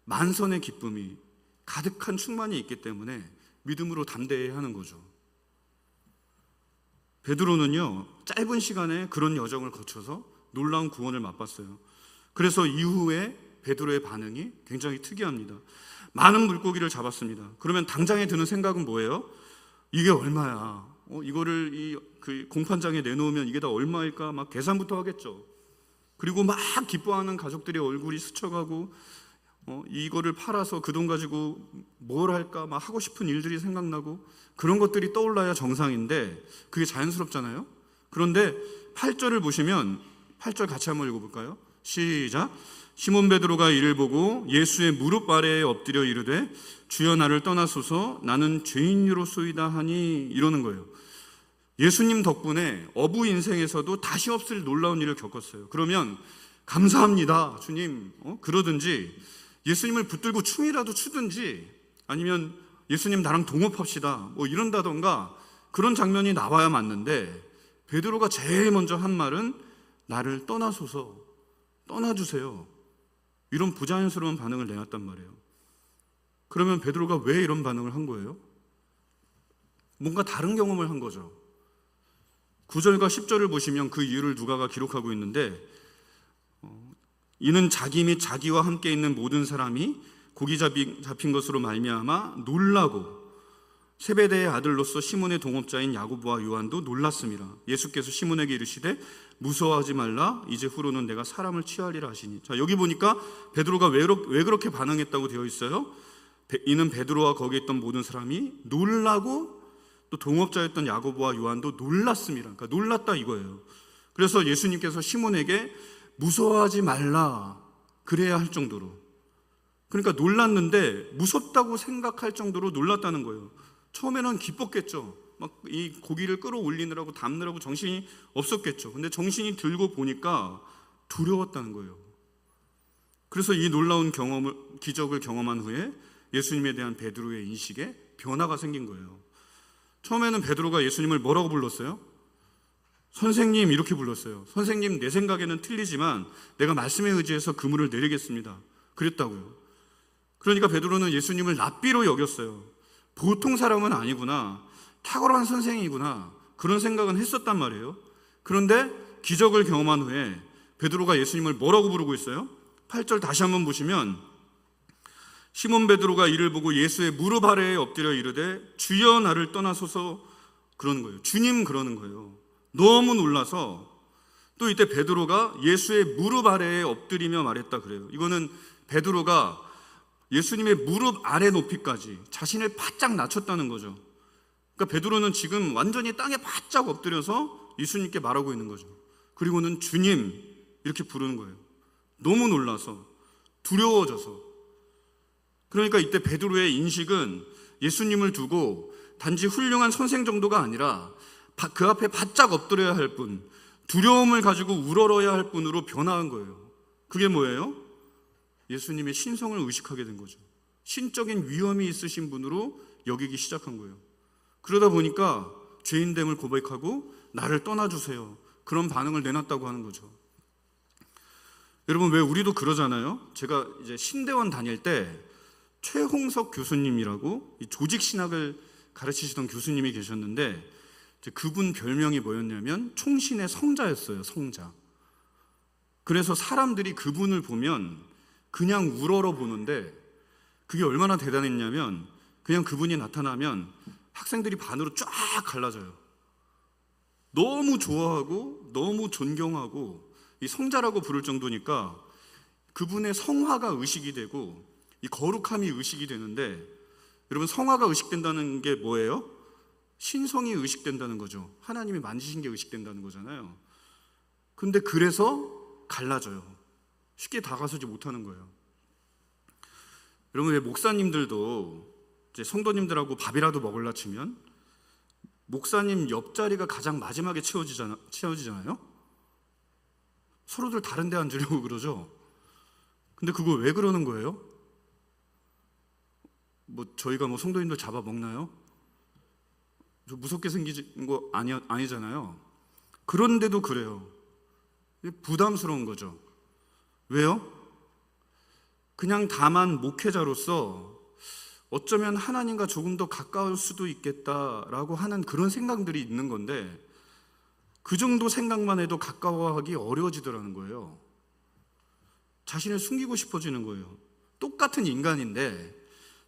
만선의 기쁨이, 가득한 충만이 있기 때문에 믿음으로 담대해야 하는 거죠. 베드로는요, 짧은 시간에 그런 여정을 거쳐서 놀라운 구원을 맛봤어요. 그래서 이후에 베드로의 반응이 굉장히 특이합니다. 많은 물고기를 잡았습니다. 그러면 당장에 드는 생각은 뭐예요? 이게 얼마야? 이거를 그 공판장에 내놓으면 이게 다 얼마일까? 막 계산부터 하겠죠. 그리고 막 기뻐하는 가족들의 얼굴이 스쳐가고, 이거를 팔아서 그 돈 가지고 뭘 할까 막 하고 싶은 일들이 생각나고, 그런 것들이 떠올라야 정상인데 그게 자연스럽잖아요. 그런데 8절을 보시면, 8절 같이 한번 읽어볼까요? 시작. 시몬 베드로가 이를 보고 예수의 무릎 아래에 엎드려 이르되 주여 나를 떠나소서 나는 죄인으로소이다 하니, 이러는 거예요. 예수님 덕분에 어부 인생에서도 다시 없을 놀라운 일을 겪었어요. 그러면 감사합니다 주님, 그러든지 예수님을 붙들고 춤이라도 추든지, 아니면 예수님 나랑 동업합시다 뭐 이런다던가 그런 장면이 나와야 맞는데, 베드로가 제일 먼저 한 말은 나를 떠나소서, 떠나주세요, 이런 부자연스러운 반응을 내놨단 말이에요. 그러면 베드로가 왜 이런 반응을 한 거예요? 뭔가 다른 경험을 한 거죠. 9절과 10절을 보시면 그 이유를 누가가 기록하고 있는데, 이는 자기 및 자기와 함께 있는 모든 사람이 고기 잡힌 것으로 말미암아 놀라고 세베대의 아들로서 시몬의 동업자인 야고보와 요한도 놀랐습니다. 예수께서 시몬에게 이르시되 무서워하지 말라, 이제 후로는 내가 사람을 취하리라 하시니. 자, 여기 보니까 베드로가 왜 그렇게 반응했다고 되어 있어요? 이는 베드로와 거기에 있던 모든 사람이 놀라고 또 동업자였던 야고보와 요한도 놀랐습니다. 그러니까 놀랐다 이거예요. 그래서 예수님께서 시몬에게 무서워하지 말라 그래야 할 정도로, 그러니까 놀랐는데 무섭다고 생각할 정도로 놀랐다는 거예요. 처음에는 기뻤겠죠. 막 이 고기를 끌어올리느라고 담느라고 정신이 없었겠죠. 근데 정신이 들고 보니까 두려웠다는 거예요. 그래서 이 놀라운 기적을 경험한 후에 예수님에 대한 베드로의 인식에 변화가 생긴 거예요. 처음에는 베드로가 예수님을 뭐라고 불렀어요? 선생님, 이렇게 불렀어요. 선생님, 내 생각에는 틀리지만 내가 말씀에 의지해서 그물을 내리겠습니다, 그랬다고요. 그러니까 베드로는 예수님을 랍비로 여겼어요. 보통 사람은 아니구나, 탁월한 선생이구나, 그런 생각은 했었단 말이에요. 그런데 기적을 경험한 후에 베드로가 예수님을 뭐라고 부르고 있어요? 8절 다시 한번 보시면 시몬 베드로가 이를 보고 예수의 무릎 아래에 엎드려 이르되 주여 나를 떠나소서 그러는 거예요. 주님 그러는 거예요. 너무 놀라서 또 이때 베드로가 예수의 무릎 아래에 엎드리며 말했다 그래요. 이거는 베드로가 예수님의 무릎 아래 높이까지 자신을 바짝 낮췄다는 거죠. 그러니까 베드로는 지금 완전히 땅에 바짝 엎드려서 예수님께 말하고 있는 거죠. 그리고는 주님 이렇게 부르는 거예요. 너무 놀라서 두려워져서. 그러니까 이때 베드로의 인식은 예수님을 두고 단지 훌륭한 선생 정도가 아니라 그 앞에 바짝 엎드려야 할 분, 두려움을 가지고 우러러야 할 분으로 변화한 거예요. 그게 뭐예요? 예수님의 신성을 의식하게 된 거죠. 신적인 위험이 있으신 분으로 여기기 시작한 거예요. 그러다 보니까 죄인됨을 고백하고 나를 떠나주세요, 그런 반응을 내놨다고 하는 거죠. 여러분, 왜 우리도 그러잖아요. 제가 이제 신대원 다닐 때 최홍석 교수님이라고 이 조직신학을 가르치시던 교수님이 계셨는데, 그분 별명이 뭐였냐면 총신의 성자였어요. 성자. 그래서 사람들이 그분을 보면 그냥 우러러 보는데, 그게 얼마나 대단했냐면 그냥 그분이 나타나면 학생들이 반으로 쫙 갈라져요. 너무 좋아하고 너무 존경하고 이 성자라고 부를 정도니까 그분의 성화가 의식이 되고 이 거룩함이 의식이 되는데, 여러분, 성화가 의식된다는 게 뭐예요? 신성이 의식된다는 거죠. 하나님이 만지신 게 의식된다는 거잖아요. 근데 그래서 갈라져요. 쉽게 다가서지 못하는 거예요. 여러분, 왜 목사님들도 이제 성도님들하고 밥이라도 먹으려 치면 목사님 옆자리가 가장 마지막에 채워지잖아요. 서로들 다른 데 앉으려고 그러죠. 근데 그거 왜 그러는 거예요? 저희가 성도님들 잡아먹나요? 저 무섭게 생긴 거 아니잖아요. 그런데도 그래요. 부담스러운 거죠. 왜요? 그냥 다만 목회자로서 어쩌면 하나님과 조금 더 가까울 수도 있겠다라고 하는 그런 생각들이 있는 건데, 그 정도 생각만 해도 가까워하기 어려워지더라는 거예요. 자신을 숨기고 싶어지는 거예요. 똑같은 인간인데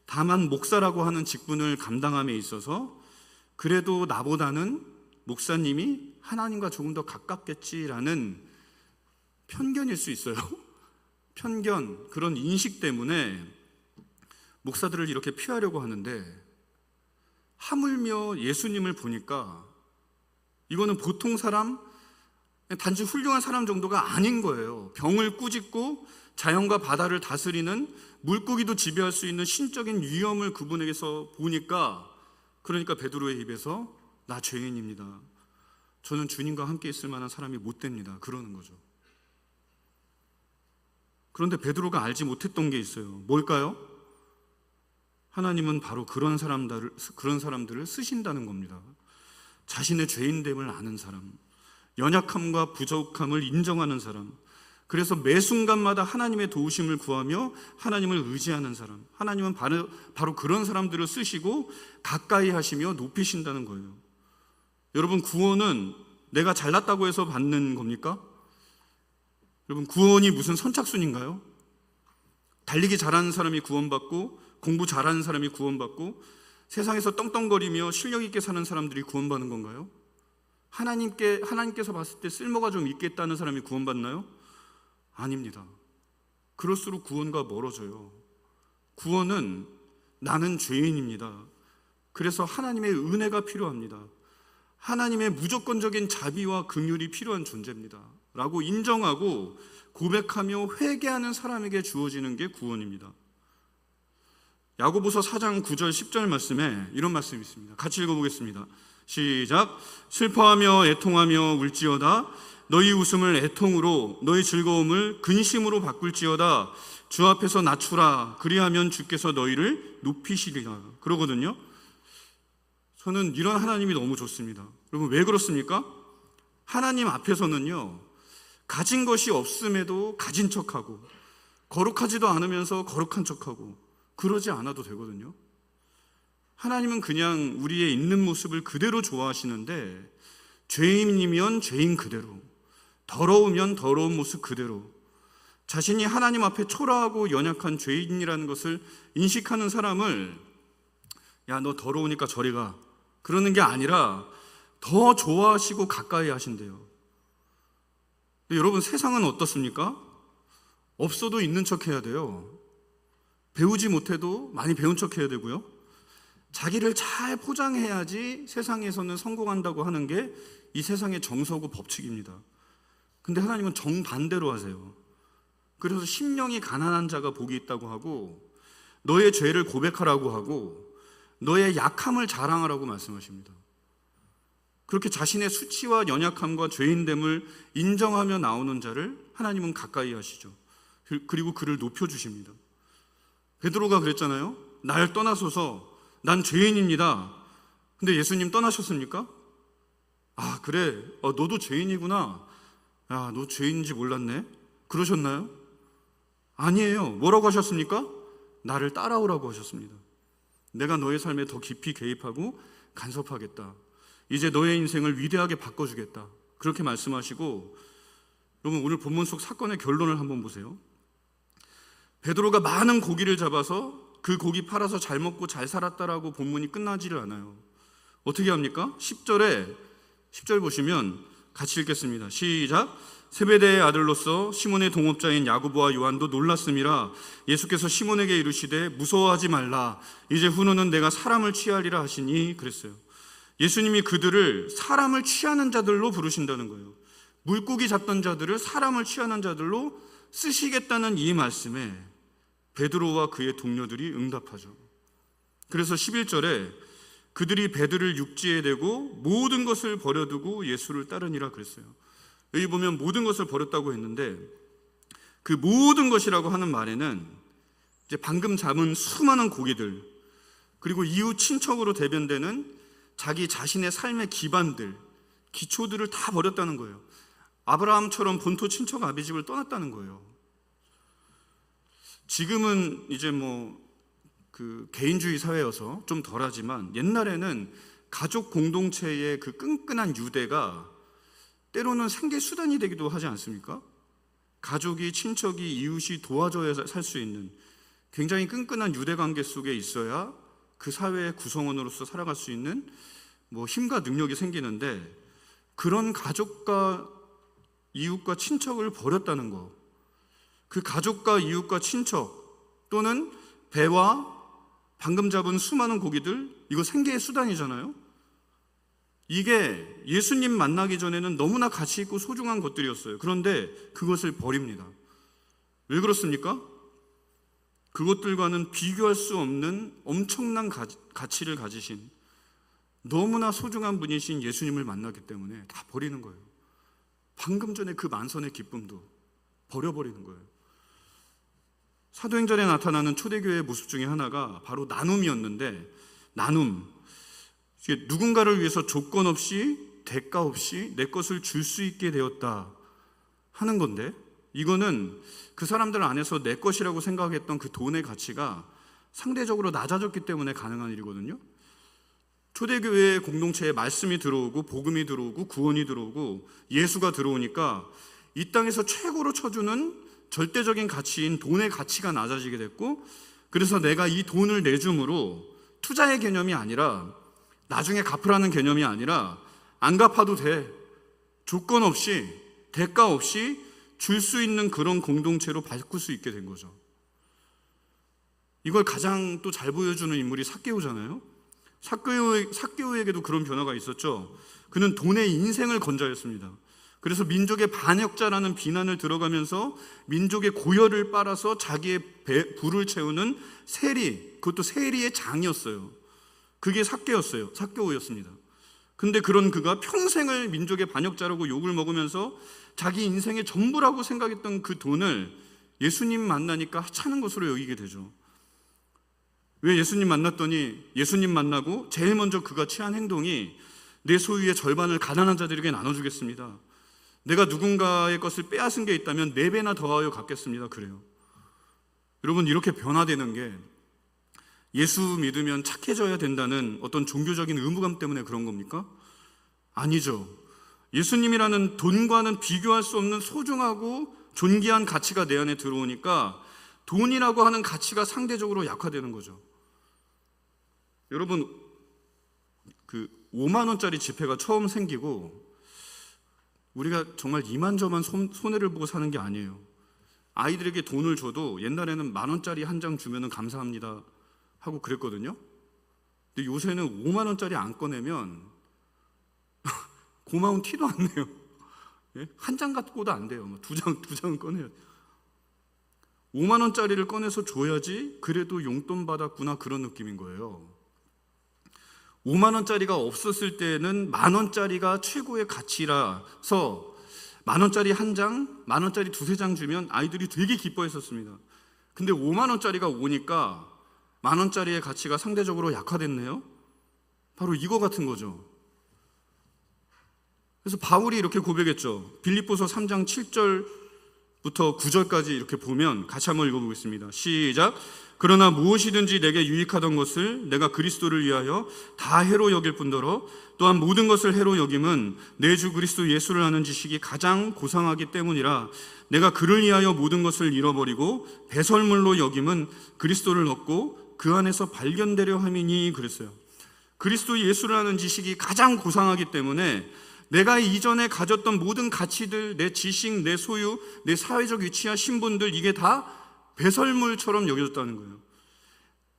다만 목사라고 하는 직분을 감당함에 있어서 그래도 나보다는 목사님이 하나님과 조금 더 가깝겠지라는 편견일 수 있어요. 편견, 그런 인식 때문에 목사들을 이렇게 피하려고 하는데, 하물며 예수님을 보니까 이거는 보통 사람, 단지 훌륭한 사람 정도가 아닌 거예요. 병을 꾸짖고 자연과 바다를 다스리는, 물고기도 지배할 수 있는 신적인 위엄을 그분에게서 보니까, 그러니까 베드로의 입에서 나 죄인입니다, 저는 주님과 함께 있을 만한 사람이 못 됩니다, 그러는 거죠. 그런데 베드로가 알지 못했던 게 있어요. 뭘까요? 하나님은 바로 그런 사람들을 쓰신다는 겁니다. 자신의 죄인됨을 아는 사람, 연약함과 부족함을 인정하는 사람, 그래서 매 순간마다 하나님의 도우심을 구하며 하나님을 의지하는 사람, 하나님은 바로 그런 사람들을 쓰시고 가까이 하시며 높이신다는 거예요. 여러분, 구원은 내가 잘났다고 해서 받는 겁니까? 여러분, 구원이 무슨 선착순인가요? 달리기 잘하는 사람이 구원받고 공부 잘하는 사람이 구원받고 세상에서 떵떵거리며 실력 있게 사는 사람들이 구원받는 건가요? 하나님께서 봤을 때 쓸모가 좀 있겠다는 사람이 구원받나요? 아닙니다. 그럴수록 구원과 멀어져요. 구원은 나는 죄인입니다, 그래서 하나님의 은혜가 필요합니다, 하나님의 무조건적인 자비와 긍휼이 필요한 존재입니다 라고 인정하고 고백하며 회개하는 사람에게 주어지는 게 구원입니다. 야고보서 4장 9절 10절 말씀에 이런 말씀이 있습니다. 같이 읽어보겠습니다. 시작. 슬퍼하며 애통하며 울지어다 너희 웃음을 애통으로 너희 즐거움을 근심으로 바꿀지어다 주 앞에서 낮추라 그리하면 주께서 너희를 높이시리라 그러거든요. 저는 이런 하나님이 너무 좋습니다. 여러분, 왜 그렇습니까? 하나님 앞에서는요, 가진 것이 없음에도 가진 척하고 거룩하지도 않으면서 거룩한 척하고 그러지 않아도 되거든요. 하나님은 그냥 우리의 있는 모습을 그대로 좋아하시는데, 죄인이면 죄인 그대로, 더러우면 더러운 모습 그대로, 자신이 하나님 앞에 초라하고 연약한 죄인이라는 것을 인식하는 사람을 야, 너 더러우니까 저리 가, 그러는 게 아니라 더 좋아하시고 가까이 하신대요. 근데 여러분, 세상은 어떻습니까? 없어도 있는 척 해야 돼요. 배우지 못해도 많이 배운 척 해야 되고요. 자기를 잘 포장해야지 세상에서는 성공한다고 하는 게 이 세상의 정서고 법칙입니다. 근데 하나님은 정반대로 하세요. 그래서 심령이 가난한 자가 복이 있다고 하고, 너의 죄를 고백하라고 하고, 너의 약함을 자랑하라고 말씀하십니다. 그렇게 자신의 수치와 연약함과 죄인됨을 인정하며 나오는 자를 하나님은 가까이 하시죠. 그리고 그를 높여주십니다. 베드로가 그랬잖아요. 날 떠나소서, 난 죄인입니다. 근데 예수님 떠나셨습니까? 아, 그래, 너도 죄인이구나. 야, 너 죄인인지 몰랐네. 그러셨나요? 아니에요. 뭐라고 하셨습니까? 나를 따라오라고 하셨습니다. 내가 너의 삶에 더 깊이 개입하고 간섭하겠다. 이제 너의 인생을 위대하게 바꿔주겠다. 그렇게 말씀하시고, 여러분, 오늘 본문 속 사건의 결론을 한번 보세요. 베드로가 많은 고기를 잡아서 그 고기 팔아서 잘 먹고 잘 살았다라고 본문이 끝나지를 않아요. 어떻게 합니까? 10절 보시면 같이 읽겠습니다. 시작. 세베대의 아들로서 시몬의 동업자인 야고보와 요한도 놀랐음이라. 예수께서 시몬에게 이르시되 무서워하지 말라. 이제 후로는 내가 사람을 취하리라 하시니 그랬어요. 예수님이 그들을 사람을 취하는 자들로 부르신다는 거예요. 물고기 잡던 자들을 사람을 취하는 자들로 쓰시겠다는 이 말씀에 베드로와 그의 동료들이 응답하죠. 그래서 11절에 그들이 배들을 육지에 대고 모든 것을 버려두고 예수를 따르니라 그랬어요. 여기 보면 모든 것을 버렸다고 했는데, 그 모든 것이라고 하는 말에는 이제 방금 잡은 수많은 고기들, 그리고 이웃 친척으로 대변되는 자기 자신의 삶의 기반들, 기초들을 다 버렸다는 거예요. 아브라함처럼 본토 친척 아비집을 떠났다는 거예요. 지금은 이제 그 개인주의 사회여서 좀 덜하지만, 옛날에는 가족 공동체의 그 끈끈한 유대가 때로는 생계 수단이 되기도 하지 않습니까? 가족이, 친척이, 이웃이 도와줘야 살 수 있는 굉장히 끈끈한 유대 관계 속에 있어야 그 사회의 구성원으로서 살아갈 수 있는 힘과 능력이 생기는데, 그런 가족과 이웃과 친척을 버렸다는 거, 그 가족과 이웃과 친척 또는 배와 방금 잡은 수많은 고기들, 이거 생계의 수단이잖아요. 이게 예수님 만나기 전에는 너무나 가치 있고 소중한 것들이었어요. 그런데 그것을 버립니다. 왜 그렇습니까? 그것들과는 비교할 수 없는 엄청난 가치를 가지신 너무나 소중한 분이신 예수님을 만나기 때문에 다 버리는 거예요. 방금 전에 그 만선의 기쁨도 버려버리는 거예요. 사도행전에 나타나는 초대교회의 모습 중에 하나가 바로 나눔이었는데, 나눔, 누군가를 위해서 조건 없이 대가 없이 내 것을 줄 수 있게 되었다 하는 건데, 이거는 그 사람들 안에서 내 것이라고 생각했던 그 돈의 가치가 상대적으로 낮아졌기 때문에 가능한 일이거든요. 초대교회의 공동체에 말씀이 들어오고 복음이 들어오고 구원이 들어오고 예수가 들어오니까 이 땅에서 최고로 쳐주는 절대적인 가치인 돈의 가치가 낮아지게 됐고, 그래서 내가 이 돈을 내줌으로 투자의 개념이 아니라, 나중에 갚으라는 개념이 아니라 안 갚아도 돼, 조건 없이 대가 없이 줄 수 있는 그런 공동체로 바꿀 수 있게 된 거죠. 이걸 가장 또 잘 보여주는 인물이 삭개오잖아요. 삭개오에게도 그런 변화가 있었죠. 그는 돈의 인생을 건자였습니다. 그래서 민족의 반역자라는 비난을 들어가면서 민족의 고열을 빨아서 자기의 부를 채우는 세리, 그것도 세리의 장이었어요. 그게 삭개오였습니다. 근데 그런 그가 평생을 민족의 반역자라고 욕을 먹으면서 자기 인생의 전부라고 생각했던 그 돈을 예수님 만나니까 하찮은 것으로 여기게 되죠. 왜? 예수님 만났더니, 예수님 만나고 제일 먼저 그가 취한 행동이 내 소유의 절반을 가난한 자들에게 나눠주겠습니다. 내가 누군가의 것을 빼앗은 게 있다면 4배나 더하여 갚겠습니다. 그래요. 여러분, 이렇게 변화되는 게 예수 믿으면 착해져야 된다는 어떤 종교적인 의무감 때문에 그런 겁니까? 아니죠. 예수님이라는 돈과는 비교할 수 없는 소중하고 존귀한 가치가 내 안에 들어오니까 돈이라고 하는 가치가 상대적으로 약화되는 거죠. 여러분, 그 5만 원짜리 지폐가 처음 생기고 우리가 정말 이만저만 손해를 보고 사는 게 아니에요. 아이들에게 돈을 줘도 옛날에는 10,000원짜리 한 장 주면 감사합니다 하고 그랬거든요. 근데 요새는 5만 원짜리 안 꺼내면 고마운 티도 안 내요. 한 장 갖고도 안 돼요. 두 장은 꺼내요. 5만 원짜리를 꺼내서 줘야지 그래도 용돈 받았구나, 그런 느낌인 거예요. 5만 원짜리가 없었을 때는 10,000원짜리가 최고의 가치라서 10,000원짜리 한 장, 10,000원짜리 두세 장 주면 아이들이 되게 기뻐했었습니다. 근데 5만 원짜리가 오니까 10,000원짜리의 가치가 상대적으로 약화됐네요. 바로 이거 같은 거죠. 그래서 바울이 이렇게 고백했죠. 빌립보서 3장 7절부터 9절까지 이렇게 보면 같이 한번 읽어보겠습니다. 시작. 그러나 무엇이든지 내게 유익하던 것을 내가 그리스도를 위하여 다 해로 여길 뿐더러 또한 모든 것을 해로 여김은 내 주 그리스도 예수를 아는 지식이 가장 고상하기 때문이라. 내가 그를 위하여 모든 것을 잃어버리고 배설물로 여김은 그리스도를 얻고 그 안에서 발견되려 함이니, 그랬어요. 그리스도 예수를 아는 지식이 가장 고상하기 때문에 내가 이전에 가졌던 모든 가치들, 내 지식, 내 소유, 내 사회적 위치와 신분들, 이게 다 배설물처럼 여겨졌다는 거예요.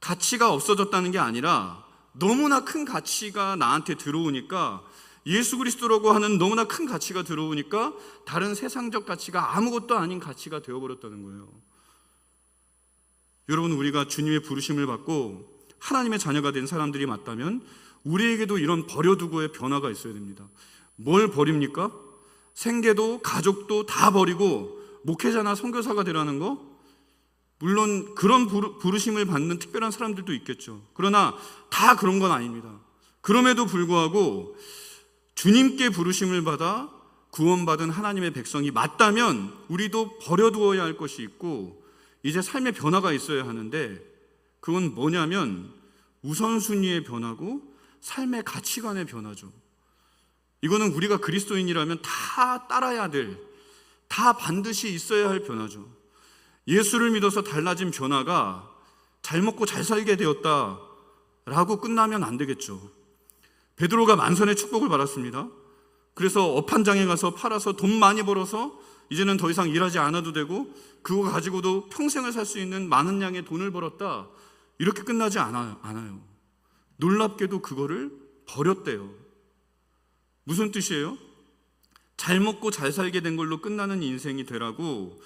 가치가 없어졌다는 게 아니라 너무나 큰 가치가 나한테 들어오니까, 예수 그리스도라고 하는 너무나 큰 가치가 들어오니까 다른 세상적 가치가 아무것도 아닌 가치가 되어버렸다는 거예요. 여러분, 우리가 주님의 부르심을 받고 하나님의 자녀가 된 사람들이 맞다면 우리에게도 이런 버려두고의 변화가 있어야 됩니다. 뭘 버립니까? 생계도 가족도 다 버리고 목회자나 선교사가 되라는 거? 물론 그런 부르심을 받는 특별한 사람들도 있겠죠. 그러나 다 그런 건 아닙니다. 그럼에도 불구하고 주님께 부르심을 받아 구원받은 하나님의 백성이 맞다면 우리도 버려두어야 할 것이 있고 이제 삶의 변화가 있어야 하는데, 그건 뭐냐면 우선순위의 변화고 삶의 가치관의 변화죠. 이거는 우리가 그리스도인이라면 다 따라야 될, 다 반드시 있어야 할 변화죠. 예수를 믿어서 달라진 변화가 잘 먹고 잘 살게 되었다라고 끝나면 안 되겠죠. 베드로가 만선의 축복을 받았습니다. 그래서 업한장에 가서 팔아서 돈 많이 벌어서 이제는 더 이상 일하지 않아도 되고 그거 가지고도 평생을 살 수 있는 많은 양의 돈을 벌었다, 이렇게 끝나지 않아요. 놀랍게도 그거를 버렸대요. 무슨 뜻이에요? 잘 먹고 잘 살게 된 걸로 끝나는 인생이 되라고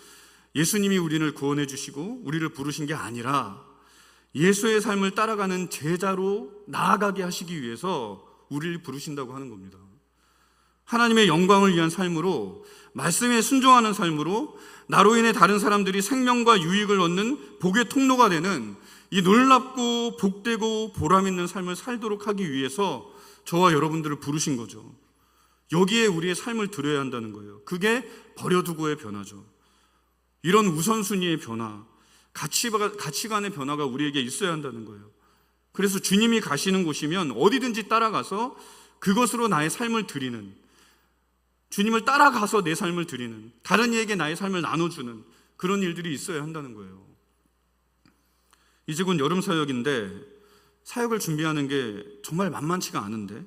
예수님이 우리를 구원해 주시고 우리를 부르신 게 아니라 예수의 삶을 따라가는 제자로 나아가게 하시기 위해서 우리를 부르신다고 하는 겁니다. 하나님의 영광을 위한 삶으로, 말씀에 순종하는 삶으로 나로 인해 다른 사람들이 생명과 유익을 얻는 복의 통로가 되는 이 놀랍고 복되고 보람 있는 삶을 살도록 하기 위해서 저와 여러분들을 부르신 거죠. 여기에 우리의 삶을 드려야 한다는 거예요. 그게 버려두고의 변화죠. 이런 우선순위의 변화, 가치관의 변화가 우리에게 있어야 한다는 거예요. 그래서 주님이 가시는 곳이면 어디든지 따라가서 그것으로 나의 삶을 드리는, 주님을 따라가서 내 삶을 드리는, 다른 이에게 나의 삶을 나눠주는 그런 일들이 있어야 한다는 거예요. 이제 곧 여름 사역인데 사역을 준비하는 게 정말 만만치가 않은데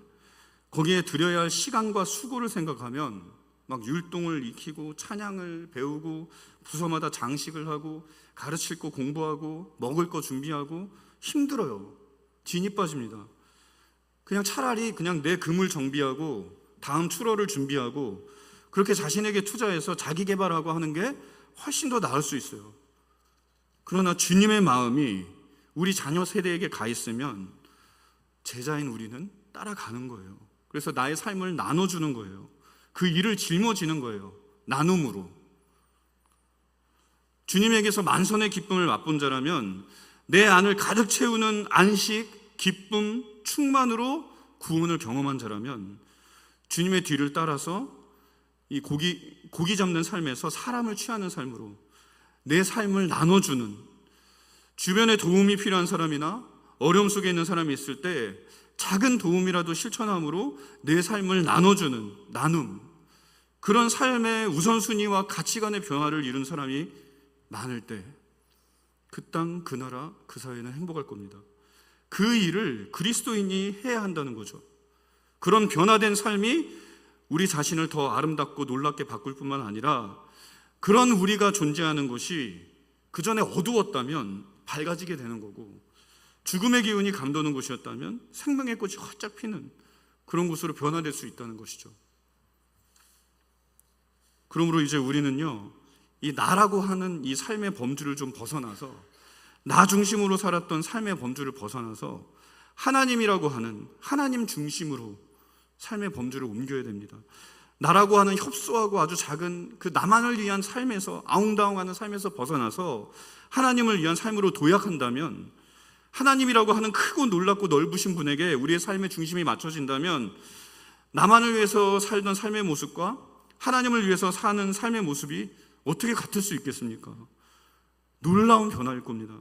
거기에 들여야 할 시간과 수고를 생각하면 막 율동을 익히고 찬양을 배우고 부서마다 장식을 하고 가르칠 거 공부하고 먹을 거 준비하고 힘들어요. 진이 빠집니다. 그냥 차라리 그냥 내 금을 정비하고 다음 출어를 준비하고 그렇게 자신에게 투자해서 자기 개발하고 하는 게 훨씬 더 나을 수 있어요. 그러나 주님의 마음이 우리 자녀 세대에게 가 있으면 제자인 우리는 따라가는 거예요. 그래서 나의 삶을 나눠주는 거예요. 그 일을 짊어지는 거예요. 나눔으로. 주님에게서 만선의 기쁨을 맛본 자라면 내 안을 가득 채우는 안식, 기쁨, 충만으로 구원을 경험한 자라면 주님의 뒤를 따라서 이 고기 잡는 삶에서 사람을 취하는 삶으로 내 삶을 나눠주는, 주변에 도움이 필요한 사람이나 어려움 속에 있는 사람이 있을 때 작은 도움이라도 실천함으로 내 삶을 나눠주는 나눔, 그런 삶의 우선순위와 가치관의 변화를 이룬 사람이 많을 때 그 땅, 그 나라, 그 사회는 행복할 겁니다. 그 일을 그리스도인이 해야 한다는 거죠. 그런 변화된 삶이 우리 자신을 더 아름답고 놀랍게 바꿀 뿐만 아니라 그런 우리가 존재하는 것이 그 전에 어두웠다면 밝아지게 되는 거고, 죽음의 기운이 감도는 곳이었다면 생명의 꽃이 활짝 피는 그런 곳으로 변화될 수 있다는 것이죠. 그러므로 이제 우리는요, 이 나라고 하는 이 삶의 범주를 좀 벗어나서, 나 중심으로 살았던 삶의 범주를 벗어나서 하나님이라고 하는 하나님 중심으로 삶의 범주를 옮겨야 됩니다. 나라고 하는 협소하고 아주 작은 그 나만을 위한 삶에서, 아웅다웅하는 삶에서 벗어나서 하나님을 위한 삶으로 도약한다면, 하나님이라고 하는 크고 놀랍고 넓으신 분에게 우리의 삶의 중심이 맞춰진다면, 나만을 위해서 살던 삶의 모습과 하나님을 위해서 사는 삶의 모습이 어떻게 같을 수 있겠습니까? 놀라운 변화일 겁니다.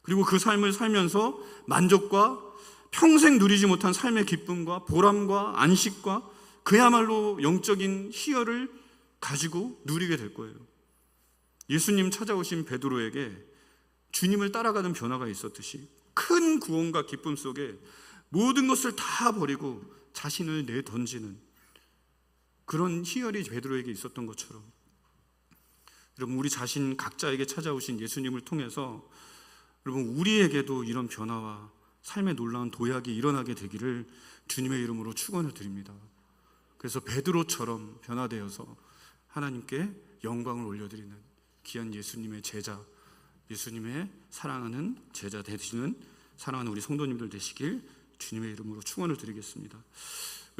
그리고 그 삶을 살면서 만족과 평생 누리지 못한 삶의 기쁨과 보람과 안식과 그야말로 영적인 희열을 가지고 누리게 될 거예요. 예수님 찾아오신 베드로에게 주님을 따라가는 변화가 있었듯이 큰 구원과 기쁨 속에 모든 것을 다 버리고 자신을 내던지는 그런 희열이 베드로에게 있었던 것처럼, 여러분, 우리 자신 각자에게 찾아오신 예수님을 통해서 여러분, 우리에게도 이런 변화와 삶의 놀라운 도약이 일어나게 되기를 주님의 이름으로 축원을 드립니다. 그래서 베드로처럼 변화되어서 하나님께 영광을 올려드리는 귀한 예수님의 제자, 예수님의 사랑하는 제자 되시는 사랑하는 우리 성도님들 되시길 주님의 이름으로 축원을 드리겠습니다.